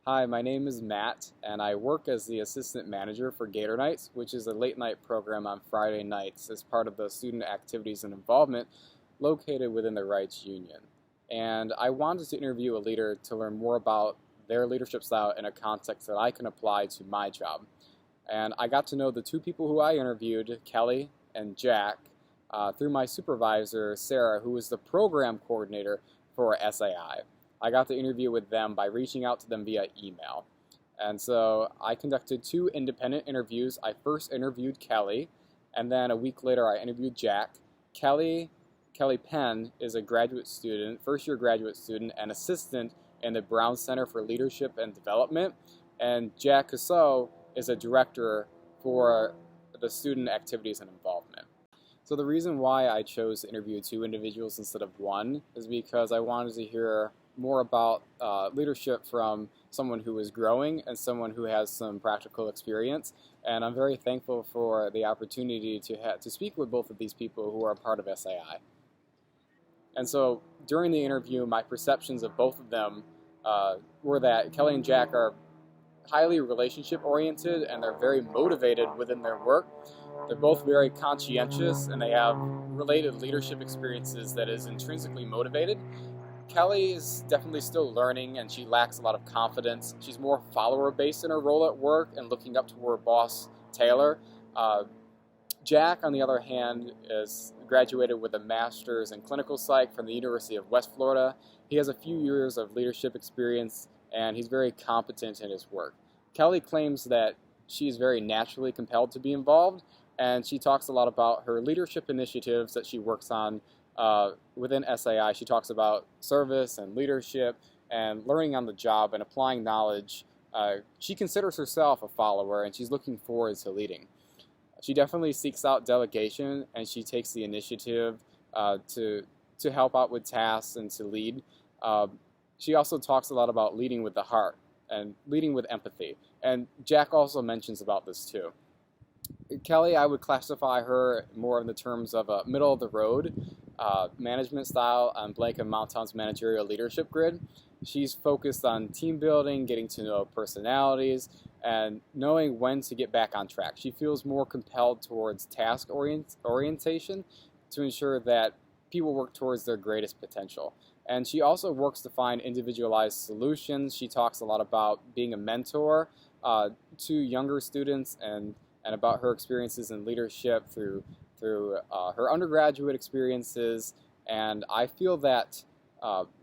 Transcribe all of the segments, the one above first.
Hi, my name is Matt, and I work as the assistant manager for Gator Nights, which is a late night program on Friday nights as part of the student activities and involvement located within the Rights Union. And I wanted to interview a leader to learn more about their leadership style in a context that I can apply to my job. And I got to know the two people who I interviewed, Kelly and Jack, through my supervisor, Sarah, who was the program coordinator for SAI. I got to interview with them by reaching out to them via email. And so I conducted two independent interviews. I first interviewed Kelly, and then a week later I interviewed Jack. Kelly Penn is a graduate student, first-year graduate student, and assistant in the Brown Center for Leadership and Development. And Jack Casso is a director for the student activities and involvement. So the reason why I chose to interview two individuals instead of one is because I wanted to hear more about leadership from someone who is growing and someone who has some practical experience. And I'm very thankful for the opportunity to speak with both of these people who are a part of SAI. And so during the interview, my perceptions of both of them were that Kelly and Jack are highly relationship oriented and they're very motivated within their work. They're both very conscientious and they have related leadership experiences that is intrinsically motivated. Kelly is definitely still learning and she lacks a lot of confidence. She's more follower-based in her role at work and looking up to her boss, Taylor. Jack, on the other hand, is graduated with a master's in clinical psych from the University of West Florida. He has a few years of leadership experience and he's very competent in his work. Kelly claims that she's very naturally compelled to be involved, and she talks a lot about her leadership initiatives that she works on within SAI. She talks about service and leadership and learning on the job and applying knowledge. She considers herself a follower and she's looking forward to leading. She definitely seeks out delegation and she takes the initiative to help out with tasks and to lead. She also talks a lot about leading with the heart and leading with empathy. And Jack also mentions about this too. Kelly, I would classify her more in the terms of a middle-of-the-road management style on Blake and Mountain's managerial leadership grid. She's focused on team building, getting to know personalities, and knowing when to get back on track. She feels more compelled towards task orientation to ensure that people work towards their greatest potential. And she also works to find individualized solutions. She talks a lot about being a mentor to younger students and about her experiences in leadership through her undergraduate experiences. And I feel that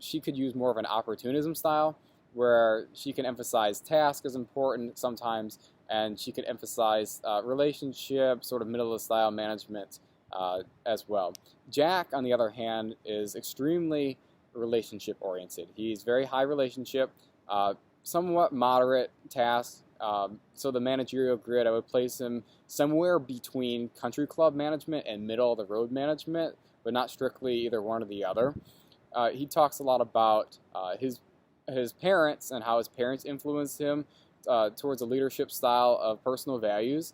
she could use more of an opportunism style where she can emphasize task as important sometimes, and she could emphasize relationship, sort of middle-of-the-style management as well. Jack, on the other hand, is extremely relationship-oriented. He's very high relationship, somewhat moderate tasks. So the managerial grid, I would place him somewhere between country club management and middle-of-the-road management, but not strictly either one or the other. He talks a lot about his parents and how his parents influenced him towards a leadership style of personal values.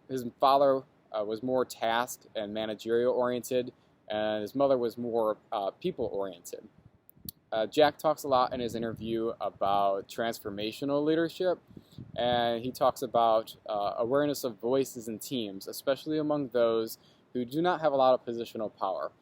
His father was more task and managerial oriented, and his mother was more people oriented. Jack talks a lot in his interview about transformational leadership, and he talks about awareness of voices in teams, especially among those who do not have a lot of positional power.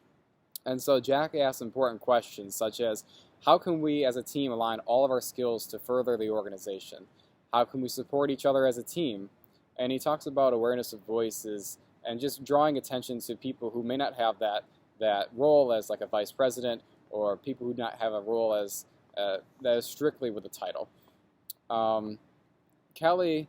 And so Jack asks important questions such as, how can we as a team align all of our skills to further the organization? How can we support each other as a team? And he talks about awareness of voices and just drawing attention to people who may not have that role as like a vice president, or people who do not have a role as that is strictly with a title. Kelly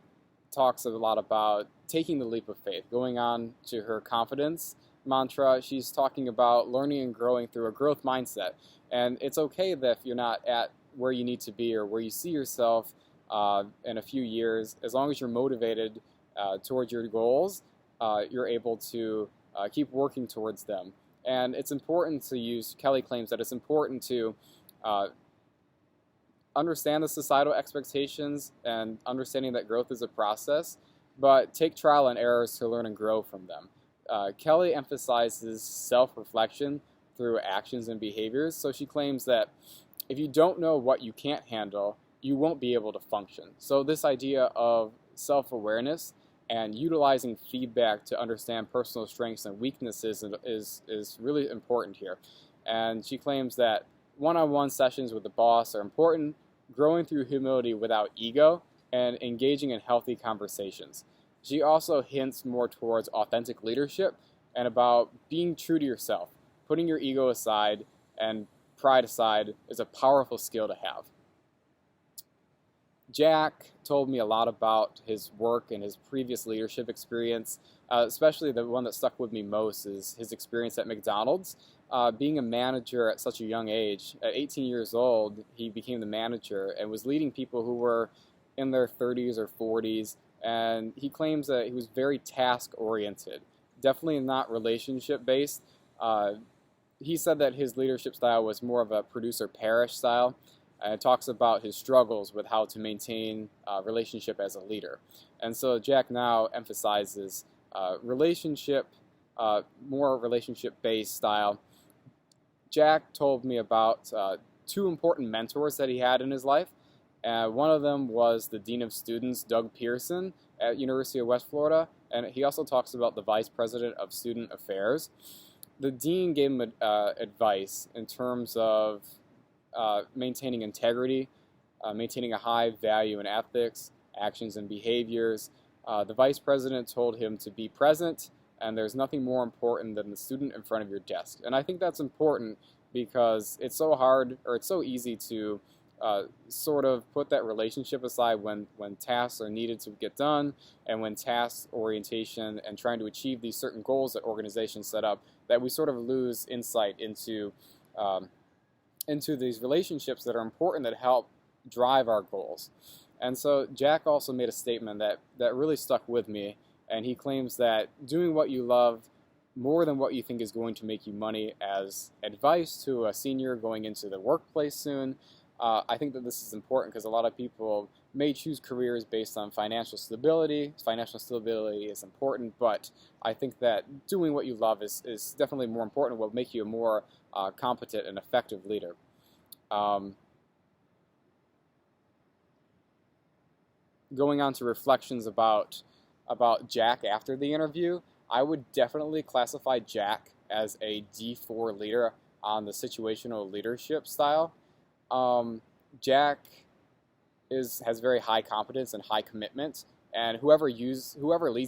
talks a lot about taking the leap of faith, going on to her confidence mantra. She's talking about learning and growing through a growth mindset. And it's okay that if you're not at where you need to be or where you see yourself in a few years, as long as you're motivated towards your goals, you're able to keep working towards them. And it's important to use, Kelly claims that it's important to understand the societal expectations and understanding that growth is a process, but take trial and errors to learn and grow from them. Kelly emphasizes self-reflection through actions and behaviors, so she claims that if you don't know what you can't handle, you won't be able to function. So this idea of self-awareness and utilizing feedback to understand personal strengths and weaknesses is really important here. And she claims that one-on-one sessions with the boss are important, growing through humility without ego, and engaging in healthy conversations. She also hints more towards authentic leadership and about being true to yourself. Putting your ego aside and pride aside is a powerful skill to have. Jack told me a lot about his work and his previous leadership experience, especially the one that stuck with me most is his experience at McDonald's. Being a manager at such a young age, at 18 years old, he became the manager and was leading people who were in their 30s or 40s, and he claims that he was very task-oriented, definitely not relationship-based. He said that his leadership style was more of a producer-parish style, and it talks about his struggles with how to maintain a relationship as a leader. And so Jack now emphasizes more relationship-based style. Jack told me about two important mentors that he had in his life. One of them was the Dean of Students, Doug Pearson, at University of West Florida, and he also talks about the Vice President of Student Affairs. The Dean gave him advice in terms of maintaining integrity, maintaining a high value in ethics, actions, and behaviors. The Vice President told him to be present, and there's nothing more important than the student in front of your desk. And I think that's important because it's so hard, or it's so easy to sort of put that relationship aside when tasks are needed to get done, and when task orientation and trying to achieve these certain goals that organizations set up, that we sort of lose insight into these relationships that are important, that help drive our goals. And so Jack also made a statement that really stuck with me, and he claims that doing what you love more than what you think is going to make you money, as advice to a senior going into the workplace soon. I think that this is important because a lot of people may choose careers based on financial stability. Financial stability is important, but I think that doing what you love is definitely more important, will make you a more competent and effective leader. Going on to reflections about Jack after the interview, I would definitely classify Jack as a D4 leader on the situational leadership style. Jack has very high competence and high commitment, and whoever leads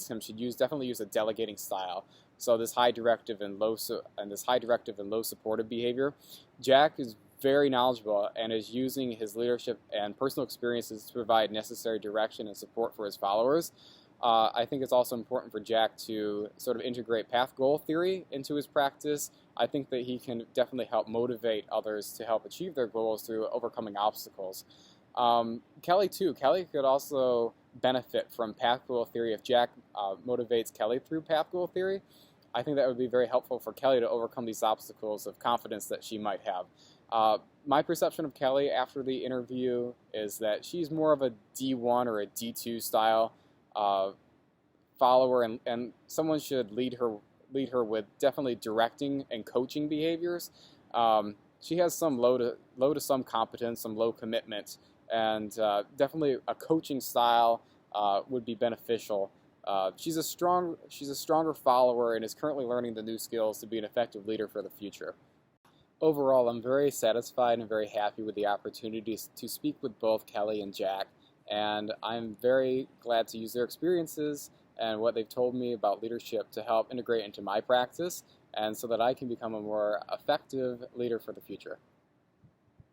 him should definitely use a delegating style. So this high directive and low supportive behavior. Jack is very knowledgeable and is using his leadership and personal experiences to provide necessary direction and support for his followers. I think it's also important for Jack to sort of integrate path goal theory into his practice. I think that he can definitely help motivate others to help achieve their goals through overcoming obstacles. Kelly too. Kelly could also benefit from path goal theory if Jack motivates Kelly through path goal theory. I think that would be very helpful for Kelly to overcome these obstacles of confidence that she might have. My perception of Kelly after the interview is that she's more of a D1 or a D2 style follower, and someone should lead her with definitely directing and coaching behaviors. She has some low to some competence, some low commitment, and definitely a coaching style would be beneficial. She's a stronger follower and is currently learning the new skills to be an effective leader for the future. Overall, I'm very satisfied and very happy with the opportunities to speak with both Kelly and Jack, and I'm very glad to use their experiences and what they've told me about leadership to help integrate into my practice, and so that I can become a more effective leader for the future.